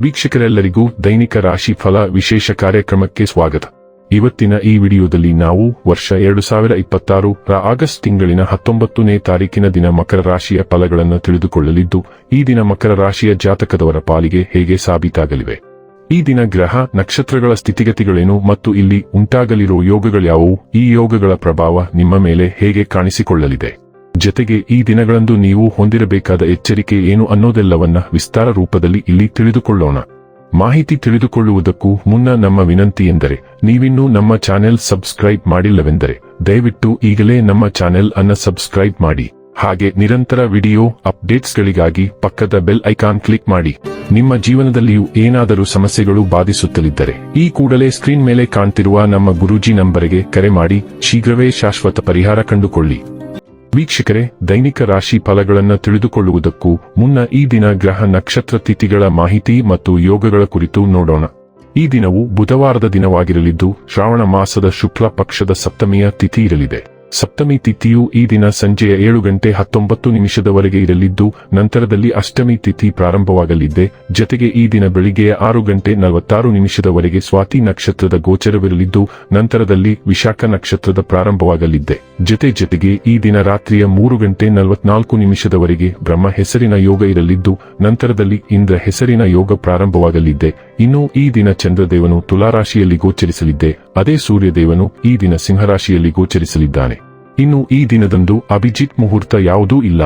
ವೀಕ್ಷಕರೆಲ್ಲರಿಗೂ ದೈನಿಕ ರಾಶಿ ಫಲ ವಿಶೇಷ ಕಾರ್ಯಕ್ರಮಕ್ಕೆ ಸ್ವಾಗತ. ಇವತ್ತಿನ ಈ ವಿಡಿಯೋದಲ್ಲಿ ನಾವು ವರ್ಷ 2026 ರ ಆಗಸ್ಟ್ ತಿಂಗಳಿನ 19ನೇ ತಾರೀಕಿನ ದಿನ ಮಕರ ರಾಶಿಯ ಫಲಗಳನ್ನು ತಿಳಿದುಕೊಳ್ಳಲಿದ್ದು, ಈ ದಿನ ಮಕರ ರಾಶಿಯ ಜಾತಕದವರ ಪಾಲಿಗೆ ಹೇಗೆ ಸಾಬೀತಾಗಲಿವೆ, ಈ ದಿನ ಗ್ರಹ ನಕ್ಷತ್ರಗಳ ಸ್ಥಿತಿಗತಿಗಳೇನು ಮತ್ತು ಇಲ್ಲಿ ಉಂಟಾಗಲಿರುವ ಯೋಗಗಳ್ಯಾವುವು, ಈ ಯೋಗಗಳ ಪ್ರಭಾವ ನಿಮ್ಮ ಮೇಲೆ ಹೇಗೆ ಕಾಣಿಸಿಕೊಳ್ಳಲಿದೆ, ಜೊತೆಗೆ ಈ ದಿನಗಳಂದು ನೀವು ಹೊಂದಿರಬೇಕಾದ ಎಚ್ಚರಿಕೆ ಏನು ಅನ್ನೋದೆಲ್ಲವನ್ನ ವಿಸ್ತಾರ ರೂಪದಲ್ಲಿ ಇಲ್ಲಿ ತಿಳಿದುಕೊಳ್ಳೋಣ. ಮಾಹಿತಿ ತಿಳಿದುಕೊಳ್ಳುವುದಕ್ಕೂ ಮುನ್ನ ನಮ್ಮ ವಿನಂತಿ ಎಂದರೆ, ನೀವಿನ್ನೂ ನಮ್ಮ ಚಾನೆಲ್ ಸಬ್ಸ್ಕ್ರೈಬ್ ಮಾಡಿಲ್ಲವೆಂದರೆ ದಯವಿಟ್ಟು ಈಗಲೇ ನಮ್ಮ ಚಾನೆಲ್ ಅನ್ನು ಸಬ್ಸ್ಕ್ರೈಬ್ ಮಾಡಿ. ಹಾಗೆ ನಿರಂತರ ವಿಡಿಯೋ ಅಪ್ಡೇಟ್ಸ್ಗಳಿಗಾಗಿ ಪಕ್ಕದ ಬೆಲ್ ಐಕಾನ್ ಕ್ಲಿಕ್ ಮಾಡಿ. ನಿಮ್ಮ ಜೀವನದಲ್ಲಿಯೂ ಏನಾದರೂ ಸಮಸ್ಯೆಗಳು ಬಾಧಿಸುತ್ತಲಿದ್ದರೆ ಈ ಕೂಡಲೇ ಸ್ಕ್ರೀನ್ ಮೇಲೆ ಕಾಣ್ತಿರುವ ನಮ್ಮ ಗುರೂಜಿ ನಂಬರಿಗೆ ಕರೆ ಮಾಡಿ ಶೀಘ್ರವೇ ಶಾಶ್ವತ ಪರಿಹಾರ ಕಂಡುಕೊಳ್ಳಿ. ವೀಕ್ಷಕರೇ, ದೈನಿಕ ರಾಶಿ ಫಲಗಳನ್ನು ತಿಳಿದುಕೊಳ್ಳುವುದಕ್ಕೂ ಮುನ್ನ ಈ ದಿನ ಗ್ರಹ ನಕ್ಷತ್ರ ತಿಥಿಗಳ ಮಾಹಿತಿ ಮತ್ತು ಯೋಗಗಳ ಕುರಿತು ನೋಡೋಣ. ಈ ದಿನವು ಬುಧವಾರದ ದಿನವಾಗಿರಲಿದ್ದು, ಶ್ರಾವಣ ಮಾಸದ ಶುಕ್ಲ ಪಕ್ಷದ ಸಪ್ತಮಿಯ ತಿಥಿ ಇರಲಿದೆ. ಸಪ್ತಮಿ ತಿಥಿಯು ಈ ದಿನ ಸಂಜೆಯ 7:19 ಇರಲಿದ್ದು, ನಂತರದಲ್ಲಿ ಅಷ್ಟಮಿ ತಿಥಿ ಪ್ರಾರಂಭವಾಗಲಿದೆ. ಜೊತೆಗೆ ಈ ದಿನ ಬೆಳಿಗ್ಗೆಯ 6:46 ಸ್ವಾತಿ ನಕ್ಷತ್ರದ ಗೋಚರವಿರಲಿದ್ದು, ನಂತರದಲ್ಲಿ ವಿಶಾಖ ನಕ್ಷತ್ರದ ಪ್ರಾರಂಭವಾಗಲಿದೆ. ಜೊತೆಗೆ ಈ ದಿನ ರಾತ್ರಿಯ 3:44 ಬ್ರಹ್ಮ ಹೆಸರಿನ ಯೋಗ ಇರಲಿದ್ದು, ನಂತರದಲ್ಲಿ ಇಂದ್ರ ಹೆಸರಿನ ಯೋಗ ಪ್ರಾರಂಭವಾಗಲಿದೆ. ಇನ್ನು ಈ ದಿನ ಚಂದ್ರದೇವನು ತುಲಾರಾಶಿಯಲ್ಲಿ ಗೋಚರಿಸಲಿದೆ. ಅದೇ ಸೂರ್ಯದೇವನು ಈ ದಿನ ಸಿಂಹರಾಶಿಯಲ್ಲಿ ಗೋಚರಿಸಲಿದ್ದಾನೆ. ಇನ್ನು ಈ ದಿನದಂದು ಅಭಿಜಿತ್ ಮುಹೂರ್ತ ಯಾವುದೂ ಇಲ್ಲ.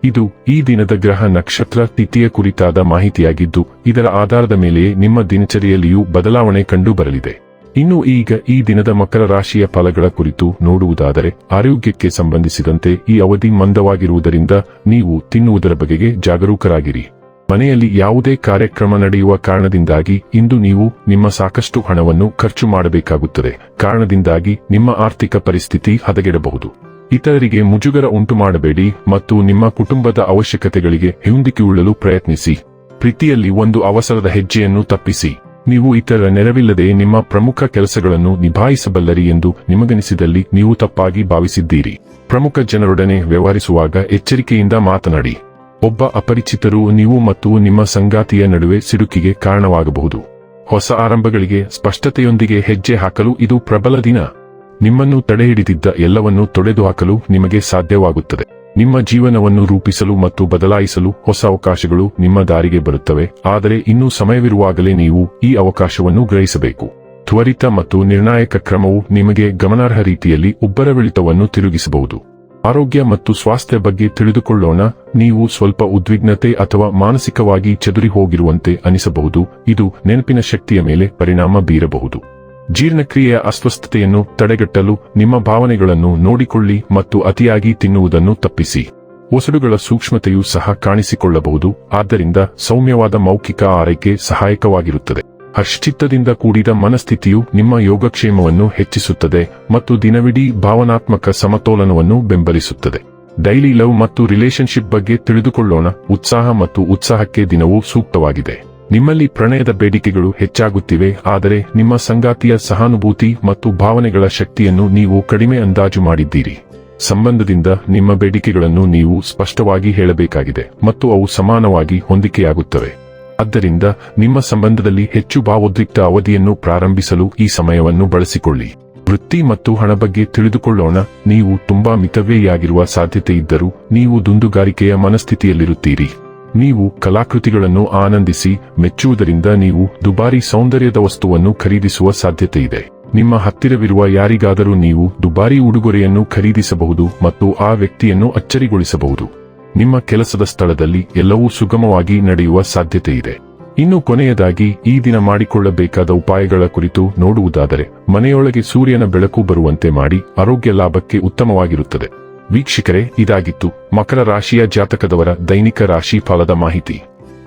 ಇದು ಈ ದಿನದ ಗ್ರಹ ನಕ್ಷತ್ರ ತಿಥಿಯ ಕುರಿತಾದ ಮಾಹಿತಿಯಾಗಿದ್ದು, ಇದರ ಆಧಾರದ ಮೇಲೆಯೇ ನಿಮ್ಮ ದಿನಚರಿಯಲ್ಲಿಯೂ ಬದಲಾವಣೆ ಕಂಡು ಬರಲಿದೆ. ಇನ್ನು ಈಗ ಈ ದಿನದ ಮಕರ ರಾಶಿಯ ಫಲಗಳ ಕುರಿತು ನೋಡುವುದಾದರೆ, ಆರೋಗ್ಯಕ್ಕೆ ಸಂಬಂಧಿಸಿದಂತೆ ಈ ಅವಧಿ ಮಂದವಾಗಿರುವುದರಿಂದ ನೀವು ತಿನ್ನುವುದರ ಬಗೆಗೆ ಜಾಗರೂಕರಾಗಿರಿ. ಮನೆಯಲ್ಲಿ ಯಾವುದೇ ಕಾರ್ಯಕ್ರಮ ನಡೆಯುವ ಕಾರಣದಿಂದಾಗಿ ಇಂದು ನೀವು ನಿಮ್ಮ ಸಾಕಷ್ಟು ಹಣವನ್ನು ಖರ್ಚು ಮಾಡಬೇಕಾಗುತ್ತದೆ. ಕಾರಣದಿಂದಾಗಿ ನಿಮ್ಮ ಆರ್ಥಿಕ ಪರಿಸ್ಥಿತಿ ಹದಗೆಡಬಹುದು. ಇತರರಿಗೆ ಮುಜುಗರ ಉಂಟು ಮಾಡಬೇಡಿ ಮತ್ತು ನಿಮ್ಮ ಕುಟುಂಬದ ಅವಶ್ಯಕತೆಗಳಿಗೆ ಹೊಂದಿಕೊಳ್ಳಲು ಪ್ರಯತ್ನಿಸಿ. ಪ್ರೀತಿಯಲ್ಲಿ ಒಂದು ಅವಸರದ ಹೆಜ್ಜೆಯನ್ನು ತಪ್ಪಿಸಿ. ನೀವು ಇತರರ ನೆರವಿಲ್ಲದೆ ನಿಮ್ಮ ಪ್ರಮುಖ ಕೆಲಸಗಳನ್ನು ನಿಭಾಯಿಸಬಲ್ಲರಿ ಎಂದು ನಿಮಗನಿಸಿದಲ್ಲಿ ನೀವು ತಪ್ಪಾಗಿ ಭಾವಿಸಿದ್ದೀರಿ. ಪ್ರಮುಖ ಜನರೊಡನೆ ವ್ಯವಹರಿಸುವಾಗ ಎಚ್ಚರಿಕೆಯಿಂದ ಮಾತನಾಡಿ. ಒಬ್ಬ ಅಪರಿಚಿತರು ನೀವು ಮತ್ತು ನಿಮ್ಮ ಸಂಗಾತಿಯ ನಡುವೆ ಸಿಡುಕಿಗೆ ಕಾರಣವಾಗಬಹುದು. ಹೊಸ ಆರಂಭಗಳಿಗೆ ಸ್ಪಷ್ಟತೆಯೊಂದಿಗೆ ಹೆಜ್ಜೆ ಹಾಕಲು ಇದು ಪ್ರಬಲ ದಿನ. ನಿಮ್ಮನ್ನು ತಡೆಹಿಡಿದಿದ್ದ ಎಲ್ಲವನ್ನೂ ತೊಡೆದುಹಾಕಲು ನಿಮಗೆ ಸಾಧ್ಯವಾಗುತ್ತದೆ. ನಿಮ್ಮ ಜೀವನವನ್ನು ರೂಪಿಸಲು ಮತ್ತು ಬದಲಾಯಿಸಲು ಹೊಸ ಅವಕಾಶಗಳು ನಿಮ್ಮ ದಾರಿಗೆ ಬರುತ್ತವೆ. ಆದರೆ ಇನ್ನೂ ಸಮಯವಿರುವಾಗಲೇ ನೀವು ಈ ಅವಕಾಶವನ್ನು ಗ್ರಹಿಸಬೇಕು. ತ್ವರಿತ ಮತ್ತು ನಿರ್ಣಾಯಕ ಕ್ರಮವು ನಿಮಗೆ ಗಮನಾರ್ಹ ರೀತಿಯಲ್ಲಿ ಉಬ್ಬರವಿಳಿತವನ್ನು ತಿರುಗಿಸಬಹುದು. ಆರೋಗ್ಯ ಮತ್ತು ಸ್ವಾಸ್ಥ್ಯ ಬಗ್ಗೆ ತಿಳಿದುಕೊಳ್ಳೋಣ. ನೀವು ಸ್ವಲ್ಪ ಉದ್ವಿಗ್ನತೆ ಅಥವಾ ಮಾನಸಿಕವಾಗಿ ಚದುರಿ ಹೋಗಿರುವಂತೆ ಅನಿಸಬಹುದು. ಇದು ನೆನಪಿನ ಶಕ್ತಿಯ ಮೇಲೆ ಪರಿಣಾಮ ಬೀರಬಹುದು. ಜೀರ್ಣಕ್ರಿಯೆಯ ಅಸ್ವಸ್ಥತೆಯನ್ನು ತಡೆಗಟ್ಟಲು ನಿಮ್ಮ ಭಾವನೆಗಳನ್ನು ನೋಡಿಕೊಳ್ಳಿ ಮತ್ತು ಅತಿಯಾಗಿ ತಿನ್ನುವುದನ್ನು ತಪ್ಪಿಸಿ. ಒಸಡುಗಳ ಸೂಕ್ಷ್ಮತೆಯೂ ಸಹ ಕಾಣಿಸಿಕೊಳ್ಳಬಹುದು. ಆದ್ದರಿಂದ ಸೌಮ್ಯವಾದ ಮೌಖಿಕ ಆರೈಕೆ ಸಹಾಯಕವಾಗಿರುತ್ತದೆ. ಹರ್ಷಚಿತ್ತದಿಂದ ಕೂಡಿದ ಮನಸ್ಥಿತಿಯು ನಿಮ್ಮ ಯೋಗಕ್ಷೇಮವನ್ನು ಹೆಚ್ಚಿಸುತ್ತದೆ ಮತ್ತು ದಿನವಿಡೀ ಭಾವನಾತ್ಮಕ ಸಮತೋಲನವನ್ನು ಬೆಂಬಲಿಸುತ್ತದೆ. ಡೈಲಿ ಲವ್ ಮತ್ತು ರಿಲೇಶನ್ಶಿಪ್ ಬಗ್ಗೆ ತಿಳಿದುಕೊಳ್ಳೋಣ. ಉತ್ಸಾಹ ಮತ್ತು ಉತ್ಸಾಹಕ್ಕೆ ದಿನವೂ ಸೂಕ್ತವಾಗಿದೆ. ನಿಮ್ಮಲ್ಲಿ ಪ್ರಣಯದ ಬೇಡಿಕೆಗಳು ಹೆಚ್ಚಾಗುತ್ತಿವೆ, ಆದರೆ ನಿಮ್ಮ ಸಂಗಾತಿಯ ಸಹಾನುಭೂತಿ ಮತ್ತು ಭಾವನೆಗಳ ಶಕ್ತಿಯನ್ನು ನೀವು ಕಡಿಮೆ ಅಂದಾಜು ಮಾಡಿದ್ದೀರಿ. ಸಂಬಂಧದಿಂದ ನಿಮ್ಮ ಬೇಡಿಕೆಗಳನ್ನು ನೀವು ಸ್ಪಷ್ಟವಾಗಿ ಹೇಳಬೇಕಾಗಿದೆ ಮತ್ತು ಅವು ಸಮಾನವಾಗಿ ಹೊಂದಿಕೆಯಾಗುತ್ತವೆ. ಆದ್ದರಿಂದ ನಿಮ್ಮ ಸಂಬಂಧದಲ್ಲಿ ಹೆಚ್ಚು ಭಾವೋದ್ರಿಕ್ತ ಅವಧಿಯನ್ನು ಪ್ರಾರಂಭಿಸಲು ಈ ಸಮಯವನ್ನು ಬಳಸಿಕೊಳ್ಳಿ. ವೃತ್ತಿ ಮತ್ತು ಹಣ ಬಗ್ಗೆ ತಿಳಿದುಕೊಳ್ಳೋಣ. ನೀವು ತುಂಬಾ ಮಿತವ್ಯಯಿಯಾಗಿರುವ ಸಾಧ್ಯತೆ ಇದ್ದರೂ ನೀವು ದುಂದುಗಾರಿಕೆಯ ಮನಸ್ಥಿತಿಯಲ್ಲಿರುತ್ತೀರಿ. ನೀವು ಕಲಾಕೃತಿಗಳನ್ನು ಆನಂದಿಸಿ ಮೆಚ್ಚುವುದರಿಂದ ನೀವು ದುಬಾರಿ ಸೌಂದರ್ಯದ ವಸ್ತುವನ್ನು ಖರೀದಿಸುವ ಸಾಧ್ಯತೆ ಇದೆ. ನಿಮ್ಮ ಹತ್ತಿರವಿರುವ ಯಾರಿಗಾದರೂ ನೀವು ದುಬಾರಿ ಉಡುಗೊರೆಯನ್ನು ಖರೀದಿಸಬಹುದು ಮತ್ತು ಆ ವ್ಯಕ್ತಿಯನ್ನು ಅಚ್ಚರಿಗೊಳಿಸಬಹುದು. ನಿಮ್ಮ ಕೆಲಸದ ಸ್ಥಳದಲ್ಲಿ ಎಲ್ಲವೂ ಸುಗಮವಾಗಿ ನಡೆಯುವ ಸಾಧ್ಯತೆ ಇದೆ. ಇನ್ನು ಕೊನೆಯದಾಗಿ ಈ ದಿನ ಮಾಡಿಕೊಳ್ಳಬೇಕಾದ ಉಪಾಯಗಳ ಕುರಿತು ನೋಡುವುದಾದರೆ, ಮನೆಯೊಳಗೆ ಸೂರ್ಯನ ಬೆಳಕು ಬರುವಂತೆ ಮಾಡಿ ಆರೋಗ್ಯ ಲಾಭಕ್ಕೆ ಉತ್ತಮವಾಗಿರುತ್ತದೆ. ವೀಕ್ಷಕರೇ, ಇದಾಗಿತ್ತು ಮಕರ ರಾಶಿಯ ಜಾತಕದವರ ದೈನಿಕ ರಾಶಿ ಫಲದ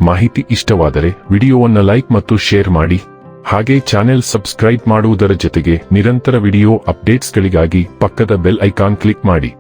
ಮಾಹಿತಿ ಇಷ್ಟವಾದರೆ ವಿಡಿಯೋವನ್ನು ಲೈಕ್ ಮತ್ತು ಶೇರ್ ಮಾಡಿ. ಹಾಗೆ ಚಾನೆಲ್ ಸಬ್ಸ್ಕ್ರೈಬ್ ಮಾಡುವುದರ ಜೊತೆಗೆ ನಿರಂತರ ವಿಡಿಯೋ ಅಪ್ಡೇಟ್ಸ್ಗಳಿಗಾಗಿ ಪಕ್ಕದ ಬೆಲ್ ಐಕಾನ್ ಕ್ಲಿಕ್ ಮಾಡಿ.